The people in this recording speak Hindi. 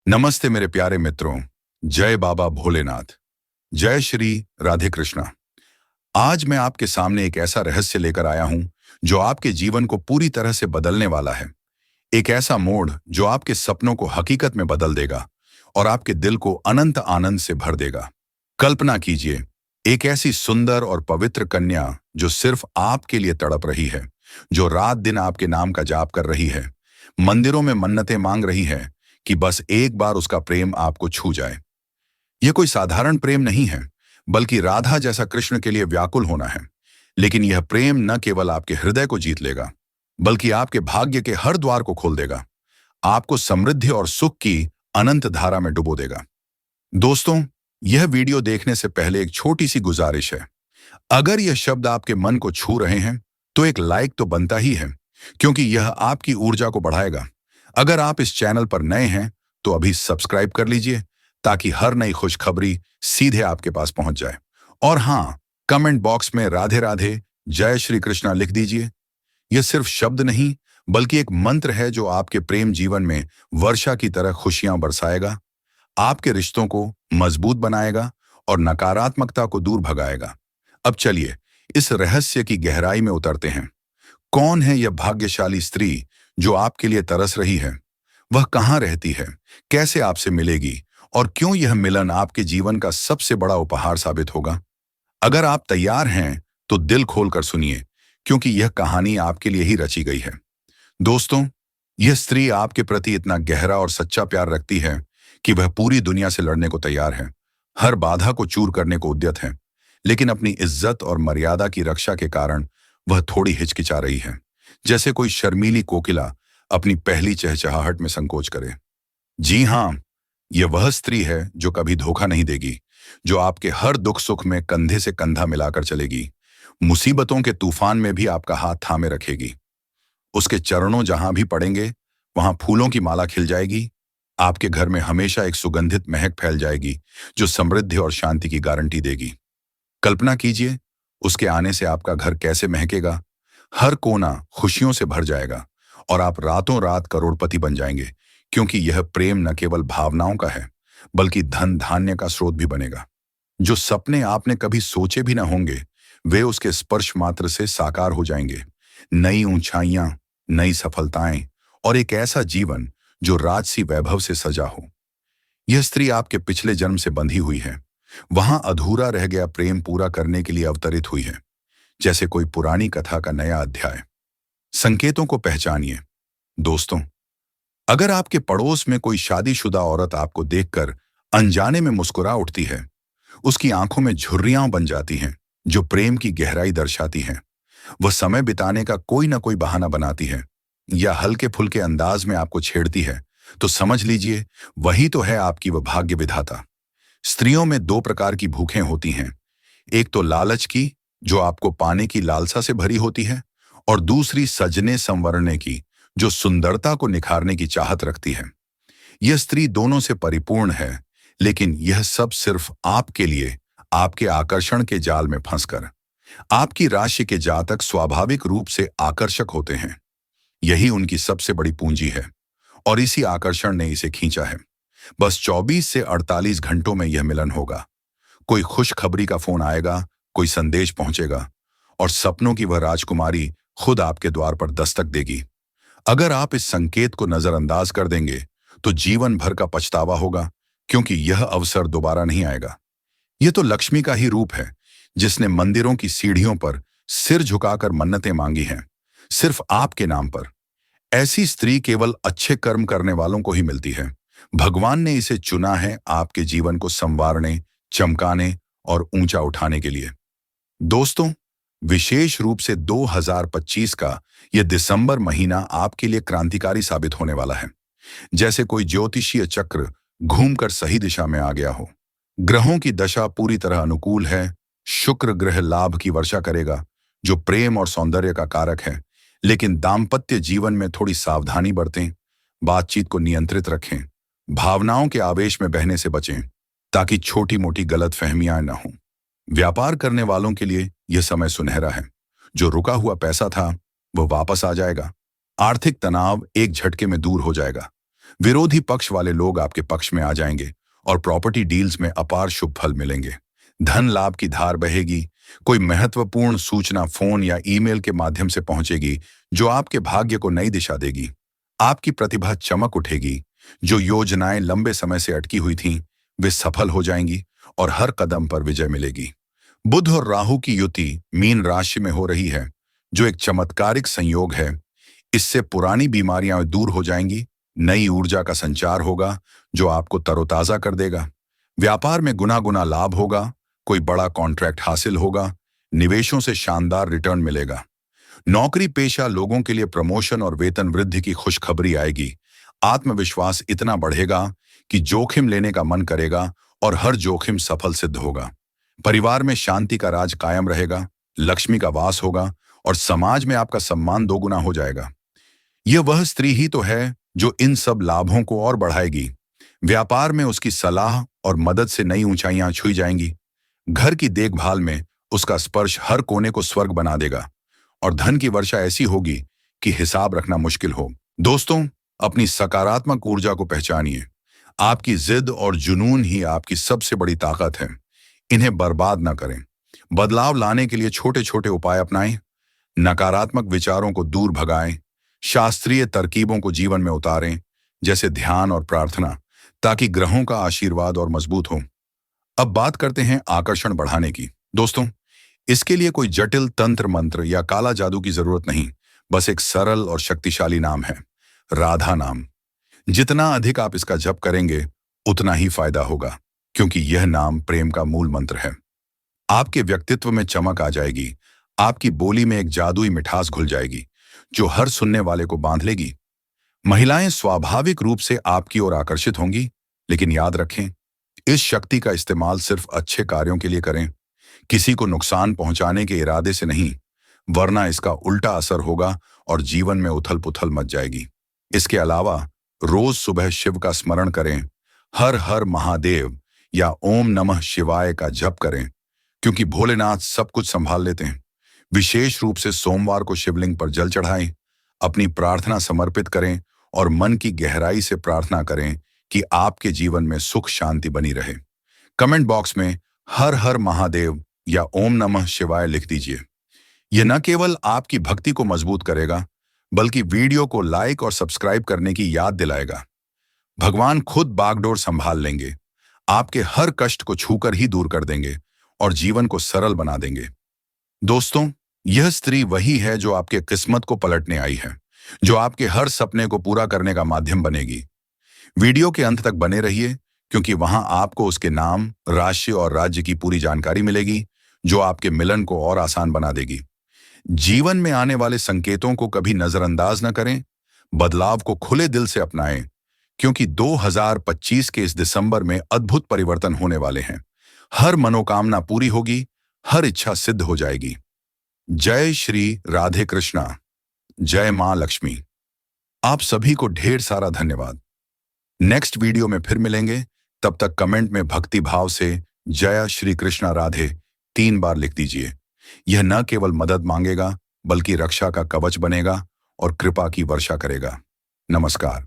नमस्ते मेरे प्यारे मित्रों। जय बाबा भोलेनाथ। जय श्री राधे कृष्णा। आज मैं आपके सामने एक ऐसा रहस्य लेकर आया हूं जो आपके जीवन को पूरी तरह से बदलने वाला है। एक ऐसा मोड़ जो आपके सपनों को हकीकत में बदल देगा और आपके दिल को अनंत आनंद से भर देगा। कल्पना कीजिए, एक ऐसी सुंदर और पवित्र कन्या जो सिर्फ आपके लिए तड़प रही है, जो रात दिन आपके नाम का जाप कर रही है, मंदिरों में मन्नतें मांग रही है कि बस एक बार उसका प्रेम आपको छू जाए। यह कोई साधारण प्रेम नहीं है, बल्कि राधा जैसा कृष्ण के लिए व्याकुल होना है। लेकिन यह प्रेम न केवल आपके हृदय को जीत लेगा, बल्कि आपके भाग्य के हर द्वार को खोल देगा, आपको समृद्धि और सुख की अनंत धारा में डुबो देगा। दोस्तों, यह वीडियो देखने से पहले एक छोटी सी गुजारिश है। अगर यह शब्द आपके मन को छू रहे हैं, तो एक लाइक तो बनता ही है, क्योंकि यह आपकी ऊर्जा को बढ़ाएगा। अगर आप इस चैनल पर नए हैं, तो अभी सब्सक्राइब कर लीजिए, ताकि हर नई खुशखबरी सीधे आपके पास पहुंच जाए। और हाँ, कमेंट बॉक्स में राधे राधे जय श्री कृष्णा लिख दीजिए। यह सिर्फ शब्द नहीं, बल्कि एक मंत्र है जो आपके प्रेम जीवन में वर्षा की तरह खुशियां बरसाएगा, आपके रिश्तों को मजबूत बनाएगा और नकारात्मकता को दूर भगाएगा। अब चलिए इस रहस्य की गहराई में उतरते हैं। कौन है यह भाग्यशाली स्त्री जो आपके लिए तरस रही है? वह कहाँ रहती है, कैसे आपसे मिलेगी, और क्यों यह मिलन आपके जीवन का सबसे बड़ा उपहार साबित होगा? अगर आप तैयार हैं, तो दिल खोलकर सुनिए, क्योंकि यह कहानी आपके लिए ही रची गई है। दोस्तों, यह स्त्री आपके प्रति इतना गहरा और सच्चा प्यार रखती है कि वह पूरी दुनिया से लड़ने को तैयार है, हर बाधा को चूर करने को उद्यत है। लेकिन अपनी इज्जत और मर्यादा की रक्षा के कारण वह थोड़ी हिचकिचा रही है, जैसे कोई शर्मीली कोकिला अपनी पहली चहचहाहट में संकोच करे। जी हाँ, यह वह स्त्री है जो कभी धोखा नहीं देगी, जो आपके हर दुख सुख में कंधे से कंधा मिलाकर चलेगी, मुसीबतों के तूफान में भी आपका हाथ थामे रखेगी। उसके चरणों जहां भी पड़ेंगे, वहां फूलों की माला खिल जाएगी। आपके घर में हमेशा एक सुगंधित महक फैल जाएगी, जो समृद्धि और शांति की गारंटी देगी। कल्पना कीजिए, उसके आने से आपका घर कैसे महकेगा। हर कोना खुशियों से भर जाएगा और आप रातों रात करोड़पति बन जाएंगे, क्योंकि यह प्रेम न केवल भावनाओं का है, बल्कि धन धान्य का स्रोत भी बनेगा। जो सपने आपने कभी सोचे भी न होंगे, वे उसके स्पर्श मात्र से साकार हो जाएंगे। नई ऊंचाइयां, नई सफलताएं और एक ऐसा जीवन जो राजसी वैभव से सजा हो। यह स्त्री आपके पिछले जन्म से बंधी हुई है। वहां अधूरा रह गया प्रेम पूरा करने के लिए अवतरित हुई है, जैसे कोई पुरानी कथा का नया अध्याय। संकेतों को पहचानिए। दोस्तों, अगर आपके पड़ोस में कोई शादीशुदा औरत आपको देखकर अनजाने में मुस्कुरा उठती है, उसकी आंखों में झुर्रियां बन जाती हैं जो प्रेम की गहराई दर्शाती हैं, वह समय बिताने का कोई ना कोई बहाना बनाती है या हल्के फुल्के अंदाज में आपको छेड़ती है, तो समझ लीजिए वही तो है आपकी वह भाग्य विधाता। स्त्रियों में दो प्रकार की भूखें होती हैं। एक तो लालच की, जो आपको पाने की लालसा से भरी होती है, और दूसरी सजने संवरने की, जो सुंदरता को निखारने की चाहत रखती है। यह स्त्री दोनों से परिपूर्ण है, लेकिन यह सब सिर्फ आपके लिए, आपके आकर्षण के जाल में फंसकर। आपकी राशि के जातक स्वाभाविक रूप से आकर्षक होते हैं। यही उनकी सबसे बड़ी पूंजी है, और इसी आकर्षण ने इसे खींचा है। बस 24 से 48 घंटों में यह मिलन होगा। कोई खुशखबरी का फोन आएगा, कोई संदेश पहुंचेगा, और सपनों की वह राजकुमारी खुद आपके द्वार पर दस्तक देगी। अगर आप इस संकेत को नजरअंदाज कर देंगे, तो जीवन भर का पछतावा होगा, क्योंकि यह अवसर दोबारा नहीं आएगा। यह तो लक्ष्मी का ही रूप है, जिसने मंदिरों की सीढ़ियों पर सिर झुकाकर मन्नतें मांगी हैं, सिर्फ आपके नाम पर। ऐसी स्त्री केवल अच्छे कर्म करने वालों को ही मिलती है। भगवान ने इसे चुना है आपके जीवन को संवारने, चमकाने और ऊंचा उठाने के लिए। दोस्तों, विशेष रूप से 2025 का यह दिसंबर महीना आपके लिए क्रांतिकारी साबित होने वाला है। जैसे कोई ज्योतिषीय चक्र घूमकर सही दिशा में आ गया हो। ग्रहों की दशा पूरी तरह अनुकूल है। शुक्र ग्रह लाभ की वर्षा करेगा, जो प्रेम और सौंदर्य का कारक है। लेकिन दाम्पत्य जीवन में थोड़ी सावधानी बरतें, बातचीत को नियंत्रित रखें, भावनाओं के आवेश में बहने से बचें, ताकि छोटी मोटी गलतफहमियां न हों। व्यापार करने वालों के लिए यह समय सुनहरा है। जो रुका हुआ पैसा था, वह वापस आ जाएगा। आर्थिक तनाव एक झटके में दूर हो जाएगा। विरोधी पक्ष वाले लोग आपके पक्ष में आ जाएंगे और प्रॉपर्टी डील्स में अपार शुभ फल मिलेंगे। धन लाभ की धार बहेगी। कोई महत्वपूर्ण सूचना फोन या ईमेल के माध्यम से पहुंचेगी जो आपके भाग्य को नई दिशा देगी। आपकी प्रतिभा चमक उठेगी। जो योजनाएं लंबे समय से अटकी हुई थीं, वे सफल हो जाएंगी और हर कदम पर विजय मिलेगी। बुध और राहु की युति मीन राशि में हो रही है, जो एक चमत्कारिक संयोग है। इससे पुरानी बीमारियां दूर हो जाएंगी। नई ऊर्जा का संचार होगा जो आपको तरोताजा कर देगा। व्यापार में गुना गुना लाभ होगा। कोई बड़ा कॉन्ट्रैक्ट हासिल होगा। निवेशों से शानदार रिटर्न मिलेगा। नौकरी पेशा लोगों के लिए प्रमोशन और वेतन वृद्धि की खुशखबरी आएगी। आत्मविश्वास इतना बढ़ेगा कि जोखिम लेने का मन करेगा और हर जोखिम सफल सिद्ध होगा। परिवार में शांति का राज कायम रहेगा। लक्ष्मी का वास होगा और समाज में आपका सम्मान दोगुना हो जाएगा। यह वह स्त्री ही तो है जो इन सब लाभों को और बढ़ाएगी। व्यापार में उसकी सलाह और मदद से नई ऊंचाइयां छुई जाएंगी। घर की देखभाल में उसका स्पर्श हर कोने को स्वर्ग बना देगा और धन की वर्षा ऐसी होगी कि हिसाब रखना मुश्किल हो। दोस्तों, अपनी सकारात्मक ऊर्जा को पहचानिए। आपकी जिद और जुनून ही आपकी सबसे बड़ी ताकत है। इन्हें बर्बाद ना करें। बदलाव लाने के लिए छोटे छोटे उपाय अपनाएं। नकारात्मक विचारों को दूर भगाएं। शास्त्रीय तरकीबों को जीवन में उतारें, जैसे ध्यान और प्रार्थना, ताकि ग्रहों का आशीर्वाद और मजबूत हो। अब बात करते हैं आकर्षण बढ़ाने की। दोस्तों, इसके लिए कोई जटिल तंत्र मंत्र या काला जादू की जरूरत नहीं। बस एक सरल और शक्तिशाली नाम है, राधा नाम। जितना अधिक आप इसका जप करेंगे उतना ही फायदा होगा, क्योंकि यह नाम प्रेम का मूल मंत्र है। आपके व्यक्तित्व में चमक आ जाएगी। आपकी बोली में एक जादुई मिठास घुल जाएगी जो हर सुनने वाले को बांध लेगी। महिलाएं स्वाभाविक रूप से आपकी ओर आकर्षित होंगी, लेकिन याद रखें, इस शक्ति का इस्तेमाल सिर्फ अच्छे कार्यों के लिए करें, किसी को नुकसान पहुंचाने के इरादे से नहीं, वरना इसका उल्टा असर होगा और जीवन में उथल पुथल मच जाएगी। इसके अलावा रोज सुबह शिव का स्मरण करें, हर हर महादेव या ओम नमः शिवाय का जप करें, क्योंकि भोलेनाथ सब कुछ संभाल लेते हैं। विशेष रूप से सोमवार को शिवलिंग पर जल चढ़ाएं, अपनी प्रार्थना समर्पित करें और मन की गहराई से प्रार्थना करें कि आपके जीवन में सुख शांति बनी रहे। कमेंट बॉक्स में हर हर महादेव या ओम नमः शिवाय लिख दीजिए। यह न केवल आपकी भक्ति को मजबूत करेगा, बल्कि वीडियो को लाइक और सब्सक्राइब करने की याद दिलाएगा। भगवान खुद बागडोर संभाल लेंगे, आपके हर कष्ट को छूकर ही दूर कर देंगे और जीवन को सरल बना देंगे। दोस्तों, यह स्त्री वही है जो आपके किस्मत को पलटने आई है, जो आपके हर सपने को पूरा करने का माध्यम बनेगी। वीडियो के अंत तक बने रहिए, क्योंकि वहां आपको उसके नाम, राशि और राज्य की पूरी जानकारी मिलेगी, जो आपके मिलन को और आसान बना देगी। जीवन में आने वाले संकेतों को कभी नजरअंदाज न करें, बदलाव को खुले दिल से अपनाएं, क्योंकि 2025 के इस दिसंबर में अद्भुत परिवर्तन होने वाले हैं। हर मनोकामना पूरी होगी, हर इच्छा सिद्ध हो जाएगी। जय श्री राधे कृष्णा। जय मां लक्ष्मी। आप सभी को ढेर सारा धन्यवाद। नेक्स्ट वीडियो में फिर मिलेंगे। तब तक कमेंट में भक्ति भाव से जय श्री कृष्णा राधे 3 बार लिख दीजिए। यह न केवल मदद मांगेगा, बल्कि रक्षा का कवच बनेगा और कृपा की वर्षा करेगा। नमस्कार।